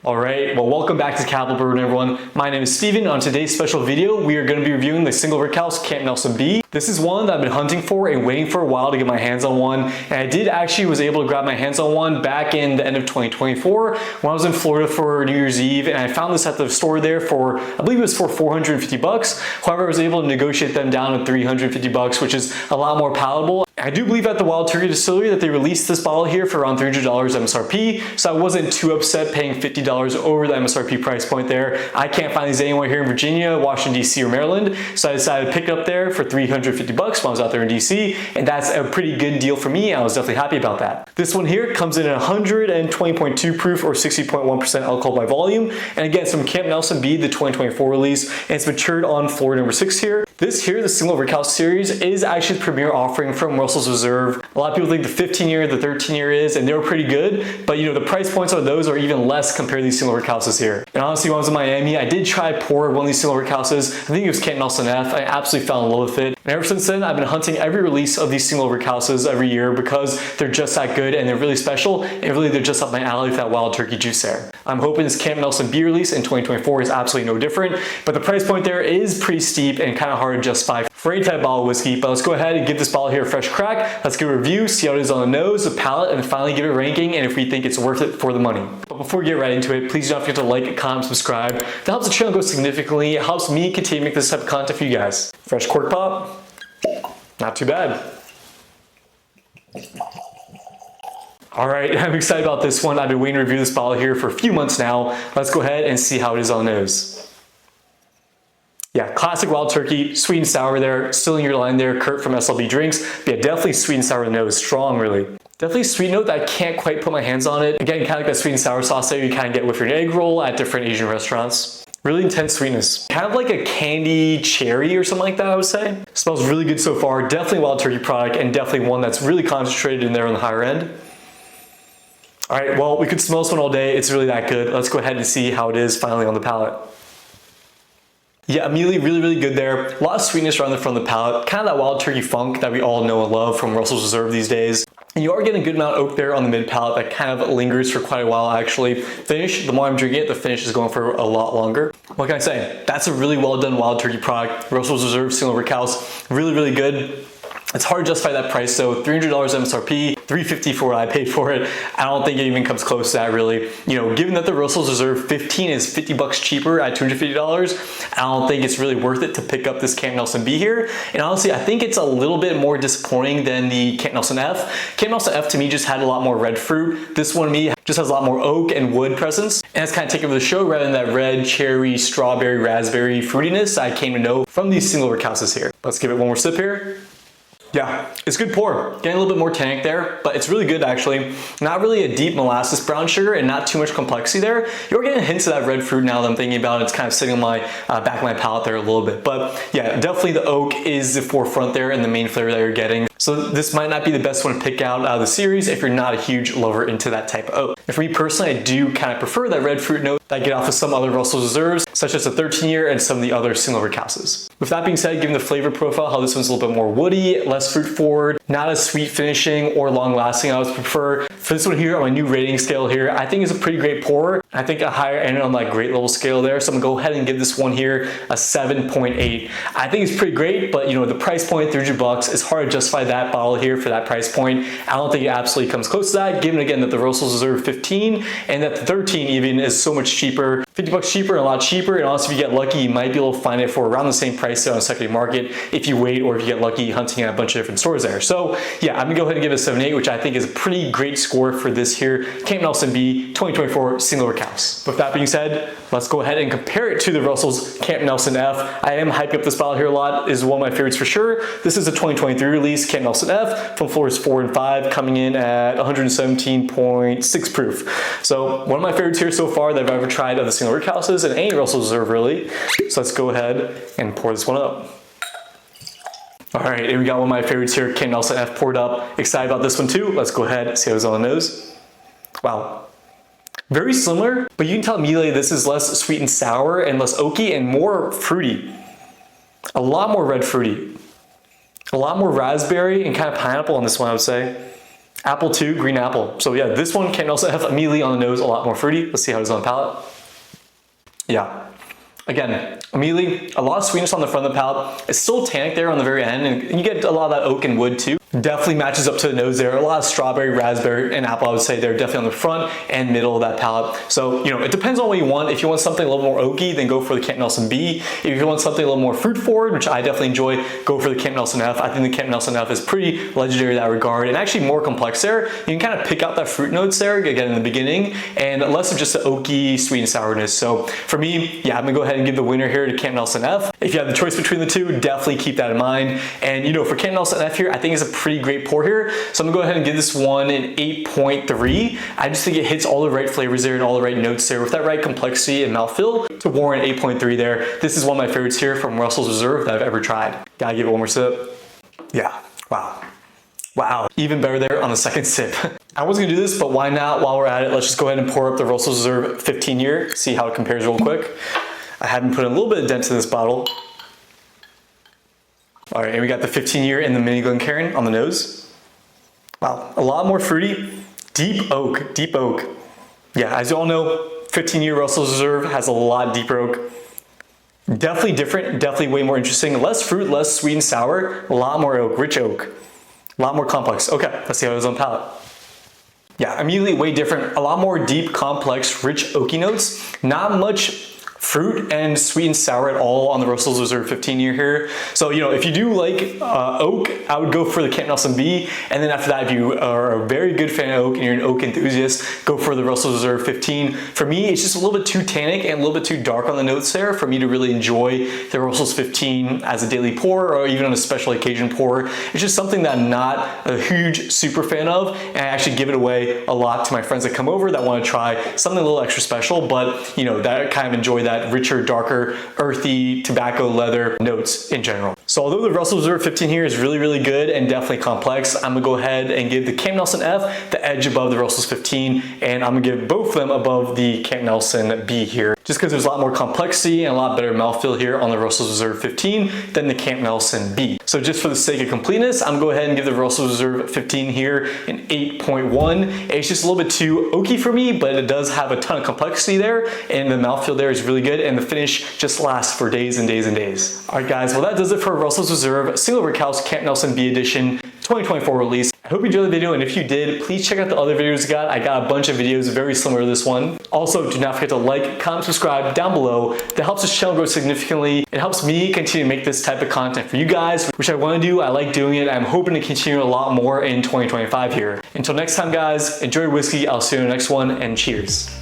Alright, well welcome back to Capitol Bourbon everyone. My name is Steven. On today's special video, we are going to be reviewing the Single Rickhouse Camp Nelson B. This is one that I've been hunting for and waiting for a while to get my hands on one. And I did actually was able to grab my hands on one back in the end of 2024 when I was in Florida for New Year's Eve, and I found this at the store there for, I believe it was for 450 bucks. However, I was able to negotiate them down to 350 bucks, which is a lot more palatable. I do believe at the Wild Turkey Distillery that they released this bottle here for around $300 MSRP, so I wasn't too upset paying $50 over the MSRP price point there. I can't find these anywhere here in Virginia, Washington DC, or Maryland, so I decided to pick it up there for 350 bucks when I was out there in DC, and that's a pretty good deal for me. I was definitely happy about that. This one here comes in at 120.2 proof or 60.1% alcohol by volume, and again, it's from Camp Nelson B, the 2024 release, and it's matured on floor number 6 here. This here, the Single Rickhouse series, is actually the premier offering from Russell's Reserve. A lot of people think the 15-year, the 13-year is, and they were pretty good, but you know, the price points on those are even less compared to these Single Rickhouses here. And honestly, when I was in Miami, I did try pour one of these Single Rickhouses. I think it was Camp Nelson F. I absolutely fell in love with it. And ever since then, I've been hunting every release of these Single Rickhouses every year because they're just that good and they're really special, and really they're just up my alley with that wild turkey juice there. I'm hoping this Camp Nelson B release in 2024 is absolutely no different, but the price point there is pretty steep and kind of hard to justify for any type of bottle of whiskey. But let's go ahead and give this bottle here a fresh crack. Let's give a review, see how it is on the nose, the palate, and finally give it a ranking and if we think it's worth it for the money. But before we get right into it, please don't forget to like, comment, subscribe. That helps the channel grow significantly. It helps me continue to make this type of content for you guys. Fresh cork pop. Not too bad. All right, I'm excited about this one. I've been waiting to review this bottle here for a few months now. Let's go ahead and see how it is on the nose. Yeah, classic wild turkey, sweet and sour there, still in your line there, Kurt from SLB Drinks. But yeah, definitely sweet and sour nose, strong really. Definitely sweet note that I can't quite put my hands on it. Again, kind of like that sweet and sour sauce there you kind of get with your egg roll at different Asian restaurants. Really intense sweetness. Kind of like a candy cherry or something like that, I would say. Smells really good so far. Definitely a wild turkey product and definitely one that's really concentrated in there on the higher end. All right, well, we could smell this one all day. It's really that good. Let's go ahead and see how it is finally on the palate. Yeah, immediately really good there. A lot of sweetness around the front of the palate. Kind of that wild turkey funk that we all know and love from Russell's Reserve these days. And you are getting a good amount of oak there on the mid palate that kind of lingers for quite a while actually. Finish, the more I'm drinking it, the finish is going for a lot longer. What can I say? That's a really well done wild turkey product. Russell's Reserve Single Rickhouse, really good. It's hard to justify that price though. $300 MSRP, $350 for what I paid for it. I don't think it even comes close to that really. You know, given that the Russell's Reserve 15 is 50 bucks cheaper at $250, I don't think it's really worth it to pick up this Camp Nelson B here. And honestly, I think it's a little bit more disappointing than the Camp Nelson F. Camp Nelson F to me just had a lot more red fruit. This one to me just has a lot more oak and wood presence. And it's kind of taken over the show rather than that red, cherry, strawberry, raspberry fruitiness I came to know from these Single Rickhouses here. Let's give it one more sip here. Yeah, it's good pour. Getting a little bit more tannic there, but it's really good actually. Not really a deep molasses brown sugar and not too much complexity there. You're getting hints of that red fruit now that I'm thinking about it. It's kind of sitting on my back of my palate there a little bit. But yeah, definitely the oak is the forefront there and the main flavor that you're getting. So this might not be the best one to pick out of the series if you're not a huge lover into that type of oak. And for me personally, I do kind of prefer that red fruit note that I get off of some other Russell's Reserves, such as the 13-year and some of the other Single Rickhouses. With that being said, given the flavor profile, how this one's a little bit more woody, less fruit forward, not as sweet finishing or long lasting, I would prefer. For this one here on my new rating scale here, I think it's a pretty great pour. I think a higher end on that great level scale there. So I'm gonna go ahead and give this one here a 7.8. I think it's pretty great, but you know, the price point, 300 bucks, it's hard to justify that bottle here for that price point. I don't think it absolutely comes close to that, given again that the Russell's Reserve 15 and that the 13 even is so much cheaper. 50 bucks cheaper and a lot cheaper, and honestly, if you get lucky, you might be able to find it for around the same price on the secondary market if you wait or if you get lucky hunting at a bunch of different stores there. So yeah, I'm gonna go ahead and give it a 7.8, which I think is a pretty great score for this here Camp Nelson B 2024 Single Rickhouse. With that being said, let's go ahead and compare it to the Russell's Camp Nelson F. I am hyping up this bottle here a lot. It is one of my favorites for sure. This is a 2023 release Camp Nelson F from floors 4 and 5, coming in at 117.6 proof. So one of my favorites here so far that I've ever tried of the Single Rickhouses and any Russell's Reserve really. So let's go ahead and pour this one up. All right, and we got one of my favorites here, Camp Nelson F poured up. Excited about this one too. Let's go ahead and see how it's on the nose. Wow. Very similar, but you can tell immediately this is less sweet and sour and less oaky and more fruity. A lot more red fruity. A lot more raspberry and kind of pineapple on this one, I would say. Apple 2, green apple. So yeah, this one can also have immediately on the nose a lot more fruity. Let's see how it is on the palate. Yeah. Again, immediately, a lot of sweetness on the front of the palate. It's still tannic there on the very end, and you get a lot of that oak and wood too. Definitely matches up to the nose there. A lot of strawberry, raspberry, and apple, I would say they're definitely on the front and middle of that palate. So, it depends on what you want. If you want something a little more oaky, then go for the Camp Nelson B. If you want something a little more fruit forward, which I definitely enjoy, go for the Camp Nelson F. I think the Camp Nelson F is pretty legendary in that regard, and actually more complex there. You can kind of pick out that fruit notes there, again, in the beginning, and less of just the oaky, sweet and sourness. So for me, yeah, I'm gonna go ahead and give the winner here to Camp Nelson F. If you have the choice between the two, definitely keep that in mind. And for Camp Nelson F here, I think it's a pretty great pour here. So I'm gonna go ahead and give this one an 8.3. I just think it hits all the right flavors there and all the right notes there with that right complexity and mouthfeel to warrant 8.3 there. This is one of my favorites here from Russell's Reserve that I've ever tried. Gotta give it one more sip. Yeah, wow. Wow, even better there on the second sip. I was gonna do this, but why not? While we're at it, let's just go ahead and pour up the Russell's Reserve 15 year, see how it compares real quick. I had been putting a little bit of dent in this bottle. All right, and we got the 15 year in the mini Glencairn on the nose. Wow, a lot more fruity, deep oak, deep oak. Yeah, as you all know, 15 year Russell's Reserve has a lot deeper oak. Definitely different, definitely way more interesting. Less fruit, less sweet and sour, a lot more oak, rich oak. A lot more complex. Okay, let's see how it is on palate. Yeah, immediately way different. A lot more deep, complex, rich oaky notes. Not much fruit and sweet and sour at all on the Russell's Reserve 15 year here. So, if you do like oak, I would go for the Camp Nelson B. And then after that, if you are a very good fan of oak and you're an oak enthusiast, go for the Russell's Reserve 15. For me, it's just a little bit too tannic and a little bit too dark on the notes there for me to really enjoy the Russell's 15 as a daily pour or even on a special occasion pour. It's just something that I'm not a huge super fan of, and I actually give it away a lot to my friends that come over that want to try something a little extra special, but that kind of enjoy that richer, darker, earthy, tobacco, leather notes in general. So although the Russell's Reserve 15 here is really, really good and definitely complex, I'm gonna go ahead and give the Camp Nelson F the edge above the Russell's 15, and I'm gonna give both of them above the Camp Nelson B here, just because there's a lot more complexity and a lot better mouthfeel here on the Russell's Reserve 15 than the Camp Nelson B. So just for the sake of completeness, I'm gonna go ahead and give the Russell's Reserve 15 here an 8.1. It's just a little bit too oaky for me, but it does have a ton of complexity there, and the mouthfeel there is really good, and the finish just lasts for days and days and days. All right, guys, well, that does it for Russell's Reserve Single Rickhouse Camp Nelson B Edition 2024 release. I hope you enjoyed the video, and if you did, please check out the other videos I got a bunch of videos very similar to this one. Also, do not forget to like, comment, subscribe down below. That helps this channel grow significantly. It helps me continue to make this type of content for you guys, which I want to do. I like doing it. I'm hoping to continue a lot more in 2025 here. Until next time, guys, enjoy your whiskey. I'll see you in the next one, and cheers.